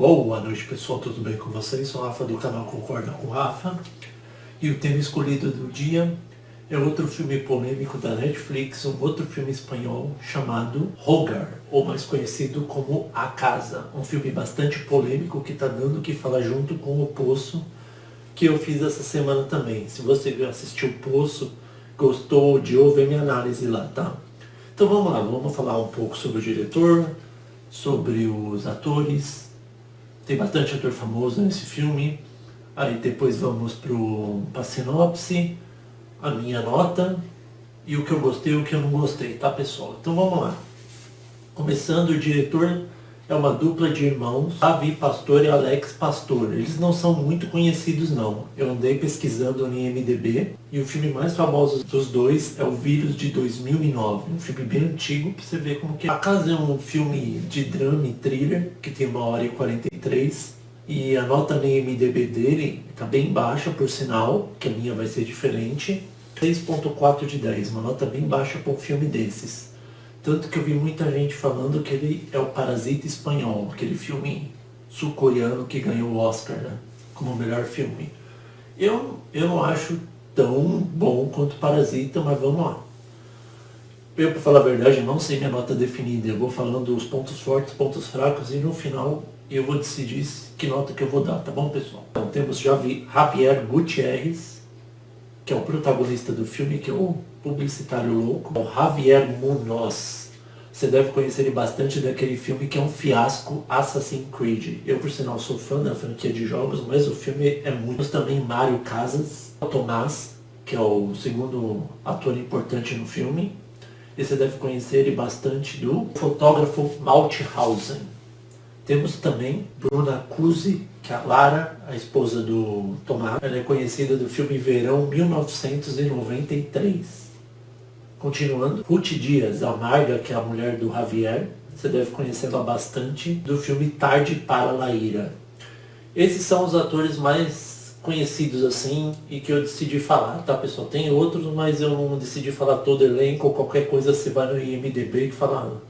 Boa noite, pessoal, tudo bem com vocês? Sou o Rafa do canal Concorda com o Rafa. E o tema escolhido do dia é outro filme polêmico da Netflix, um outro filme espanhol chamado Hogar, ou mais conhecido como A Casa. Um filme bastante polêmico que está dando o que falar junto com O Poço, que eu fiz essa semana também. Se você assistiu O Poço, gostou, odiou, vê minha análise lá, tá? Então vamos lá, vamos falar um pouco sobre o diretor, sobre os atores. Tem bastante ator famoso nesse filme. Aí depois vamos para a sinopse, a minha nota e o que eu gostei e o que eu não gostei, tá, pessoal? Então vamos lá. Começando, o diretor é uma dupla de irmãos, Davi Pastor e Alex Pastor. Eles não são muito conhecidos não. Eu andei pesquisando no IMDb e o filme mais famoso dos dois é O Vírus de 2009. Um filme bem antigo pra você ver como que é. A Casa é um filme de drama e thriller que tem 1h43. E a nota no IMDb dele está bem baixa, por sinal, que a minha vai ser diferente. 6.4 de 10, uma nota bem baixa para um filme desses. Tanto que eu vi muita gente falando que ele é o Parasita espanhol, aquele filme sul-coreano que ganhou o Oscar, né, como o melhor filme. Eu não acho tão bom quanto Parasita, mas vamos lá. Eu, para falar a verdade, não sei minha nota definida. Eu vou falando os pontos fortes, pontos fracos e no final eu vou decidir que nota que eu vou dar, tá bom, pessoal? Então temos Javier Gutierrez, que é o protagonista do filme, que é o publicitário louco. O Javier Munoz. Você deve conhecer ele bastante daquele filme que é um fiasco, Assassin's Creed. Eu, por sinal, sou fã da franquia de jogos, mas o filme é muito. Temos também Mário Casas, o Tomás, que é o segundo ator importante no filme. E você deve conhecer ele bastante do fotógrafo Mauthausen. Temos também Bruna Cusi, que é a Lara, a esposa do Tomás. Ela é conhecida do filme Verão 1993. Continuando, Ruth Dias, a Marga, que é a mulher do Javier. Você deve conhecê-la bastante do filme Tarde para a Ira. Esses são os atores mais conhecidos assim e que eu decidi falar, tá, pessoal? Tem outros, mas eu não decidi falar todo elenco ou qualquer coisa. Você vai no IMDb e fala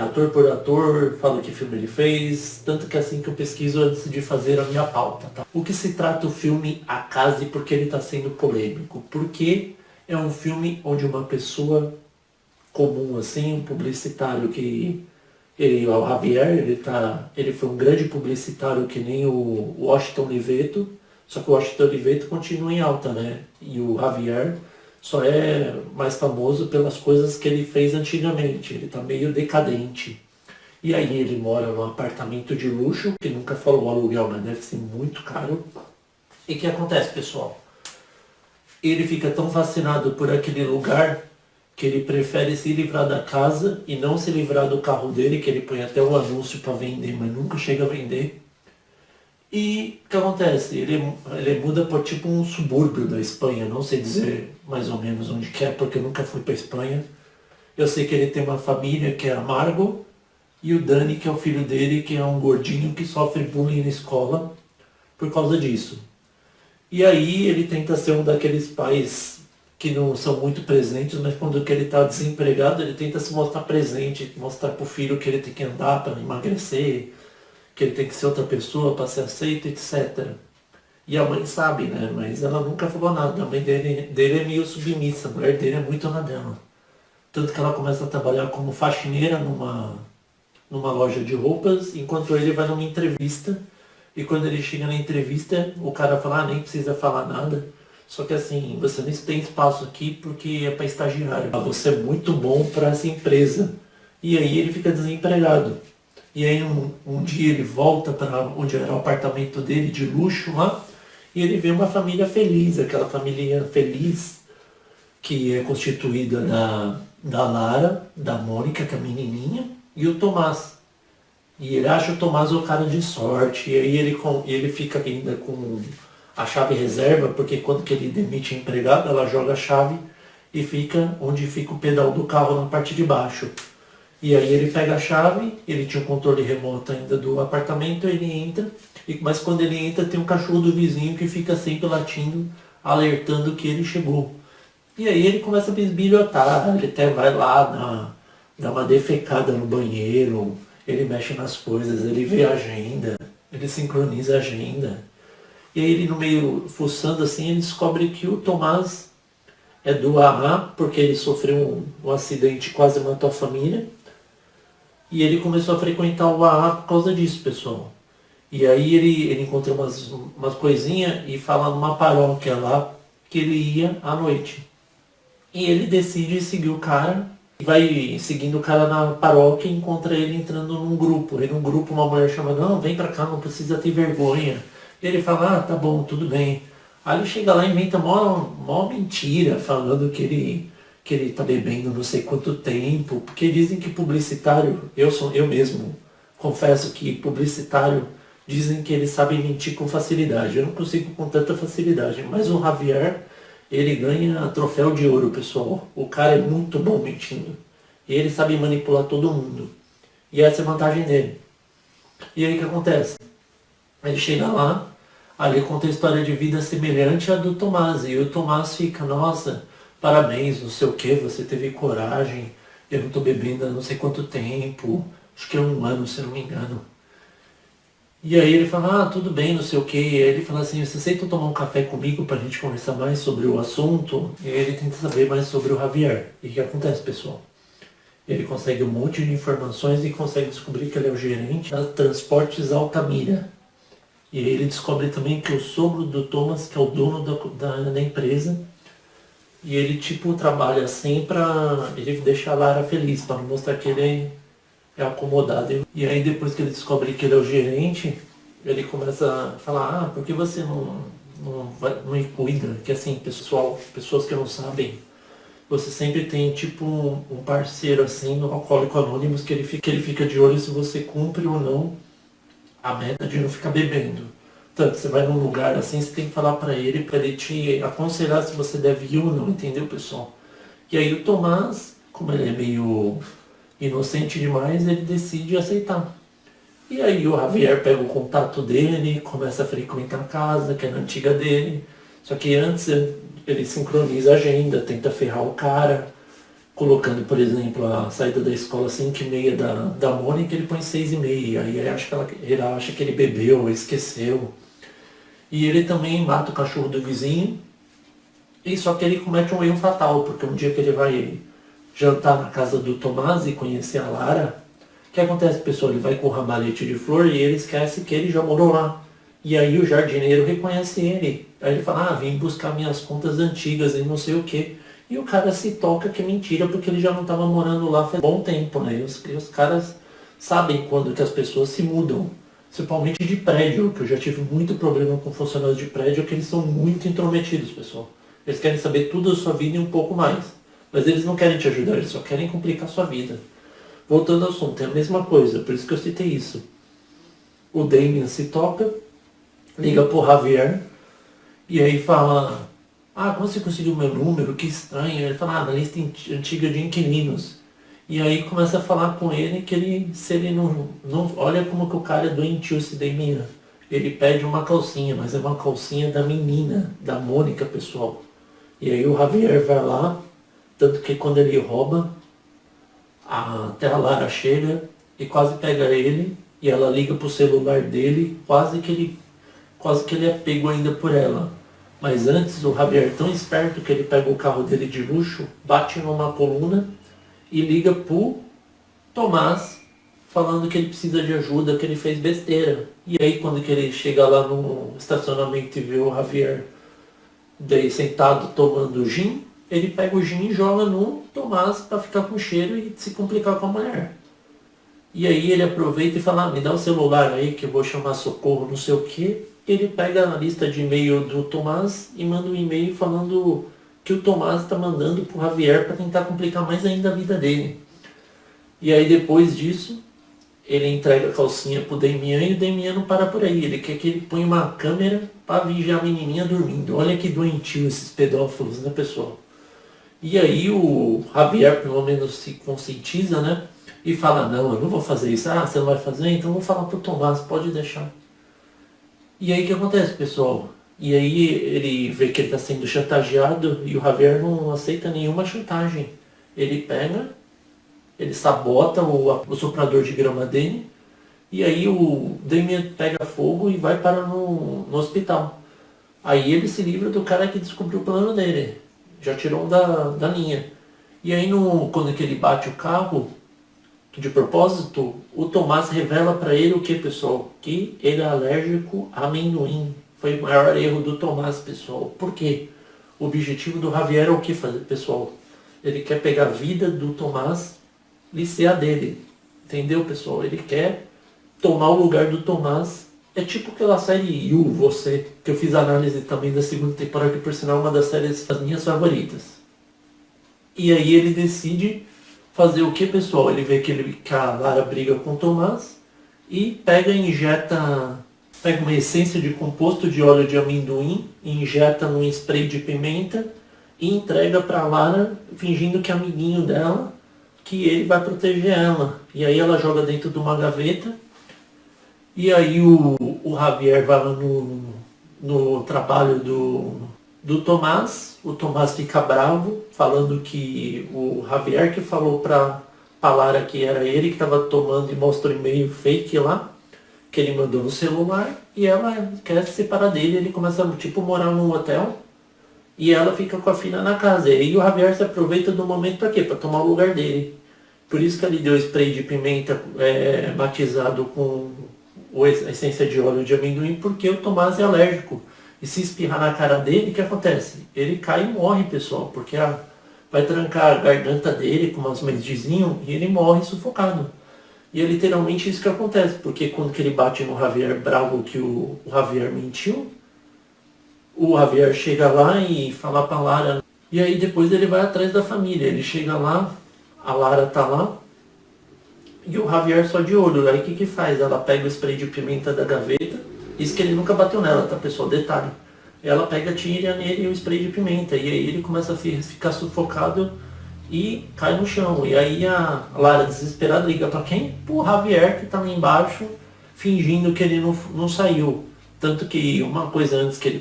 ator por ator, fala que filme ele fez, tanto que assim que eu pesquiso eu decidi fazer a minha pauta, tá? O que se trata o filme A Casa e por que ele está sendo polêmico? Porque é um filme onde uma pessoa comum assim, um publicitário que o Javier, ele foi um grande publicitário que nem o Washington Oliveto, só que o Washington Oliveto continua em alta, né? E o Javier só é mais famoso pelas coisas que ele fez antigamente. Ele tá meio decadente. E aí ele mora num apartamento de luxo, que nunca falou o aluguel, mas deve ser muito caro. E o que acontece, pessoal? Ele fica tão fascinado por aquele lugar que ele prefere se livrar da casa e não se livrar do carro dele, que ele põe até o anúncio para vender, mas nunca chega a vender. E o que acontece? Ele muda por tipo um subúrbio da Espanha, não sei dizer mais ou menos onde que é, porque eu nunca fui para Espanha. Eu sei que ele tem uma família que é a Margo, e o Dani, que é o filho dele, que é um gordinho que sofre bullying na escola por causa disso. E aí ele tenta ser um daqueles pais que não são muito presentes, mas quando que ele está desempregado, ele tenta se mostrar presente, mostrar pro filho que ele tem que andar para emagrecer, que ele tem que ser outra pessoa para ser aceito, etc. E a mãe sabe, né? Mas ela nunca falou nada. A mãe dele é meio submissa, a mulher dele é muito na dela. Tanto que ela começa a trabalhar como faxineira numa loja de roupas, enquanto ele vai numa entrevista. E quando ele chega na entrevista, o cara fala, nem precisa falar nada. Só que assim, você não tem espaço aqui porque é para estagiário. Você é muito bom para essa empresa. E aí ele fica desempregado. E aí um dia ele volta para onde era o apartamento dele de luxo lá, e ele vê uma família feliz, aquela família feliz que é constituída da Lara, da Mônica, que é a menininha, e o Tomás. E ele acha o Tomás o cara de sorte, e aí ele fica ainda com a chave reserva, porque quando que ele demite a empregada, ela joga a chave e fica onde fica o pedal do carro na parte de baixo. E aí ele pega a chave, ele tinha um controle remoto ainda do apartamento, ele entra, mas quando ele entra tem um cachorro do vizinho que fica sempre latindo, alertando que ele chegou. E aí ele começa a bisbilhotar, ele até vai lá, dá uma defecada no banheiro, ele mexe nas coisas, ele vê a agenda, ele sincroniza a agenda. E aí ele no meio fuçando assim, ele descobre que o Tomás é do AA, porque ele sofreu um acidente que quase matou a família. E ele começou a frequentar o AA por causa disso, pessoal. E aí ele encontrou umas coisinhas e fala numa paróquia lá que ele ia à noite. E ele decide seguir o cara, e vai seguindo o cara na paróquia e encontra ele entrando num grupo. E num grupo uma mulher chama, não, vem pra cá, não precisa ter vergonha. E ele fala, ah, tá bom, tudo bem. Aí ele chega lá e inventa mó mentira, falando que ele tá bebendo não sei quanto tempo, porque dizem que publicitário, eu mesmo confesso que publicitário, dizem que eles sabem mentir com facilidade. Eu não consigo com tanta facilidade, mas o Javier, ele ganha troféu de ouro, pessoal. O cara é muito bom mentindo. E ele sabe manipular todo mundo. E essa é a vantagem dele. E aí o que acontece? Ele chega lá, ali conta a história de vida semelhante à do Tomás. E o Tomás fica, nossa, parabéns, não sei o que, você teve coragem, eu não tô bebendo há não sei quanto tempo, acho que é 1 ano, se eu não me engano. E aí ele fala, ah, tudo bem, não sei o que. E aí ele fala assim, você aceita tomar um café comigo pra gente conversar mais sobre o assunto? E aí ele tenta saber mais sobre o Javier. E o que acontece, pessoal? Ele consegue um monte de informações e consegue descobrir que ele é o gerente da Transportes Altamira. E aí ele descobre também que o sogro do Thomas, que é o dono da empresa, e ele tipo trabalha assim pra ele deixar a Lara feliz, para mostrar que ele é acomodado. E aí depois que ele descobre que ele é o gerente, ele começa a falar, ah, por que você não me cuida? Que assim, pessoas que não sabem, você sempre tem tipo um parceiro assim no Alcoólico Anônimos que ele fica de olho se você cumpre ou não a meta de não ficar bebendo. Tanto você vai num lugar assim, você tem que falar para ele te aconselhar se você deve ir ou não, entendeu, pessoal? E aí o Tomás, como ele é meio inocente demais, ele decide aceitar. E aí o Javier pega o contato dele, começa a frequentar a casa, que é na antiga dele. Só que antes ele sincroniza a agenda, tenta ferrar o cara, colocando, por exemplo, a saída da escola às 5h30 da Mônica, ele põe 6h30. Aí ele acha que ele bebeu, esqueceu. E ele também mata o cachorro do vizinho. E só que ele comete um erro fatal, porque um dia que ele vai jantar na casa do Tomás e conhecer a Lara, o que acontece, pessoal? Ele vai com o ramalhete de flor e ele esquece que ele já morou lá. E aí o jardineiro reconhece ele. Aí ele fala, ah, vim buscar minhas contas antigas e não sei o que. E o cara se toca que é mentira, porque ele já não estava morando lá faz bom tempo, né? E os caras sabem quando que as pessoas se mudam. Principalmente de prédio, que eu já tive muito problema com funcionários de prédio, que eles são muito intrometidos, pessoal. Eles querem saber tudo da sua vida e um pouco mais. Mas eles não querem te ajudar, eles só querem complicar a sua vida. Voltando ao assunto, é a mesma coisa, por isso que eu citei isso. O Damien se toca, liga pro Javier, e aí fala, ah, como você conseguiu meu número? Que estranho. Ele fala, ah, na lista antiga de inquilinos. E aí começa a falar com ele que se ele não olha como que o cara é doentio, esse Damien. Ele pede uma calcinha, mas é uma calcinha da menina, da Mônica, pessoal. E aí o Javier vai lá, tanto que quando ele rouba, até a Lara chega e quase pega ele, e ela liga pro celular dele, quase que ele é pego ainda por ela. Mas antes o Javier é tão esperto que ele pega o carro dele de luxo, bate numa coluna e liga pro Tomás, falando que ele precisa de ajuda, que ele fez besteira. E aí quando que ele chega lá no estacionamento e vê o Javier daí sentado tomando gin, ele pega o gin e joga no Tomás para ficar com cheiro e se complicar com a mulher. E aí ele aproveita e fala, ah, me dá o celular aí que eu vou chamar socorro, não sei o que. Ele pega a lista de e-mail do Tomás e manda um e-mail falando que o Tomás está mandando pro Javier para tentar complicar mais ainda a vida dele. E aí depois disso, ele entrega a calcinha pro Damian e o Damian não para por aí. Ele quer que ele ponha uma câmera para vigiar a menininha dormindo. Olha que doentio esses pedófilos, né, pessoal? E aí o Javier pelo menos se conscientiza, né? E fala, não, eu não vou fazer isso. Ah, você não vai fazer? Então eu vou falar pro Tomás, pode deixar. E aí o que acontece, pessoal? E aí ele vê que ele está sendo chantageado e o Javier não aceita nenhuma chantagem. Ele pega ele sabota o soprador de grama dele, e aí o Damien pega fogo e vai para no hospital. Aí ele se livra do cara que descobriu o plano dele, já tirou da linha. E aí quando que ele bate o carro, de propósito, o Tomás revela para ele o que, pessoal? Que ele é alérgico a amendoim. Foi o maior erro do Tomás, pessoal. Por quê? O objetivo do Javier é o que fazer, pessoal? Ele quer pegar a vida do Tomás e ser a dele. Entendeu, pessoal? Ele quer tomar o lugar do Tomás. É tipo aquela série You, Você, que eu fiz análise também da segunda temporada, que por sinal é uma das séries das minhas favoritas. E aí ele decide fazer o que, pessoal? Ele vê que a Lara briga com o Tomás e pega uma essência de composto de óleo de amendoim, injeta num spray de pimenta e entrega para Lara, fingindo que é amiguinho dela, que ele vai proteger ela. E aí ela joga dentro de uma gaveta. E aí o Javier vai lá no trabalho do Tomás. O Tomás fica bravo, falando que o Javier que falou pra Lara que era ele que estava tomando e mostrou um e-mail fake lá, que ele mandou no celular, e ela quer se separar dele. Ele começa a morar num hotel e ela fica com a filha na casa. E aí o Javier se aproveita do momento para quê? Para tomar o lugar dele. Por isso que ele deu spray de pimenta batizado com a essência de óleo de amendoim, porque o Tomás é alérgico. E se espirrar na cara dele, o que acontece? Ele cai e morre, pessoal, porque vai trancar a garganta dele com umas medizinhas e ele morre sufocado. E é literalmente isso que acontece, porque quando que ele bate no Javier bravo que o Javier mentiu, o Javier chega lá e fala pra Lara, e aí depois ele vai atrás da família. Ele chega lá, a Lara tá lá, e o Javier só de olho. Aí o que faz? Ela pega o spray de pimenta da gaveta, isso que ele nunca bateu nela, tá, pessoal? Detalhe. Ela pega, tira nele o spray de pimenta, e aí ele começa a ficar sufocado e cai no chão. E aí a Lara, desesperada, liga pra quem? Pro Javier, que tá lá embaixo, fingindo que ele não saiu. Tanto que uma coisa antes que ele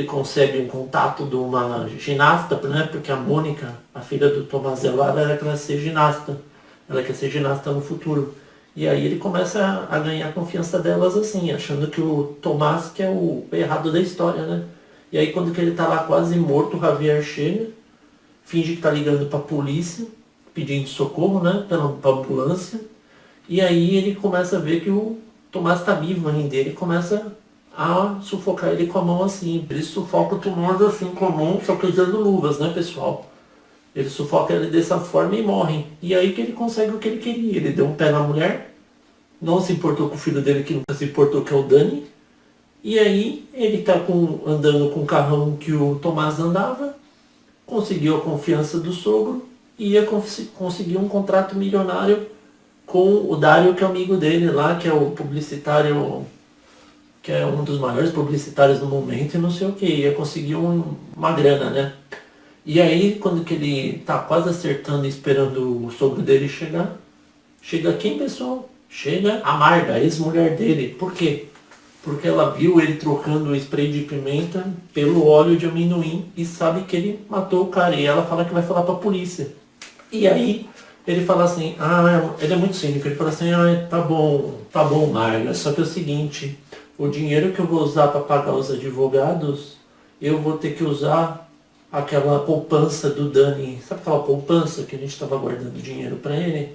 consegue um contato de uma ginasta, né? Porque a Mônica, a filha do Tomás e a Lara, ela quer ser ginasta. Ela quer ser ginasta no futuro. E aí ele começa a ganhar a confiança delas assim, achando que o Tomás que é o errado da história, né? E aí quando que ele tá lá quase morto, o Javier chega, finge que tá ligando pra polícia, pedindo socorro, né? Pra ambulância. E aí ele começa a ver que o Tomás tá vivo ainda. Ele começa a sufocar ele com a mão assim. Ele sufoca o Tomás assim com a mão, só que usando luvas, né, pessoal? Ele sufoca ele dessa forma e morre. E aí que ele consegue o que ele queria. Ele deu um pé na mulher, não se importou com o filho dele, que nunca se importou, que é o Dani. E aí ele tá andando com o carrão que o Tomás andava, conseguiu a confiança do sogro e ia conseguir um contrato milionário com o Dário, que é amigo dele lá, que é o publicitário, que é um dos maiores publicitários do momento e não sei o que. Ia conseguir uma grana, né? E aí, quando que ele tá quase acertando e esperando o sogro dele chegar, chega quem, pessoal? Chega a Marga, a ex-mulher dele. Por quê? Porque ela viu ele trocando o spray de pimenta pelo óleo de amendoim e sabe que ele matou o cara. E ela fala que vai falar pra polícia. E aí, ele fala assim, ele é muito cínico, ele fala assim, tá bom, Marga, só que é o seguinte, o dinheiro que eu vou usar para pagar os advogados, eu vou ter que usar aquela poupança do Dani, sabe aquela poupança que a gente estava guardando dinheiro para ele?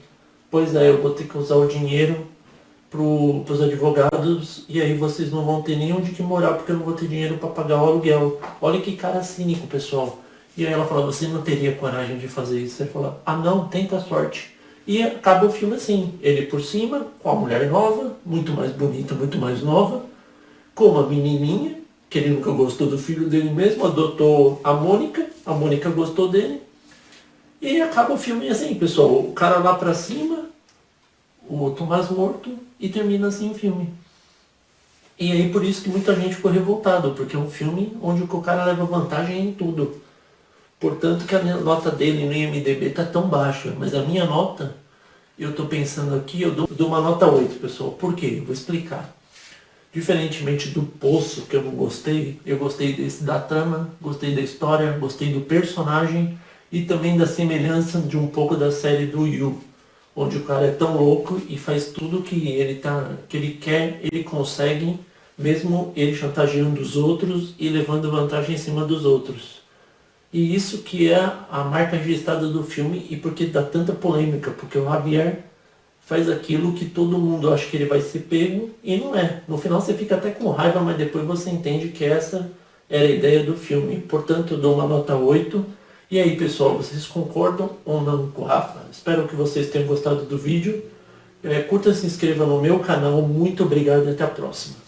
Pois é, eu vou ter que usar o dinheiro pros advogados e aí vocês não vão ter nem onde que morar porque eu não vou ter dinheiro para pagar o aluguel. Olha que cara cínico, pessoal. E aí ela fala, você não teria coragem de fazer isso? Ele fala, não, tenta a sorte. E acaba o filme assim, ele por cima, com a mulher nova, muito mais bonita, muito mais nova, com uma menininha, que ele nunca gostou do filho dele mesmo, adotou a Mônica gostou dele. E acaba o filme assim, pessoal, o cara lá pra cima, o Tomás morto, e termina assim o filme. E aí por isso que muita gente ficou revoltada, porque é um filme onde o cara leva vantagem em tudo. Portanto que a nota dele no IMDB tá tão baixa, mas a minha nota, eu tô pensando aqui, eu dou uma nota 8, pessoal. Por quê? Eu vou explicar. Diferentemente do Poço, que eu não gostei, eu gostei da trama, gostei da história, gostei do personagem e também da semelhança de um pouco da série do You, onde o cara é tão louco e faz tudo que ele quer, ele consegue, mesmo ele chantageando os outros e levando vantagem em cima dos outros. E isso que é a marca registrada do filme e porque dá tanta polêmica, porque o Javier faz aquilo que todo mundo acha que ele vai ser pego e não é. No final você fica até com raiva, mas depois você entende que essa era a ideia do filme. Portanto, eu dou uma nota 8. E aí, pessoal, vocês concordam ou não com o Rafa? Espero que vocês tenham gostado do vídeo. Curta, se inscreva no meu canal. Muito obrigado e até a próxima.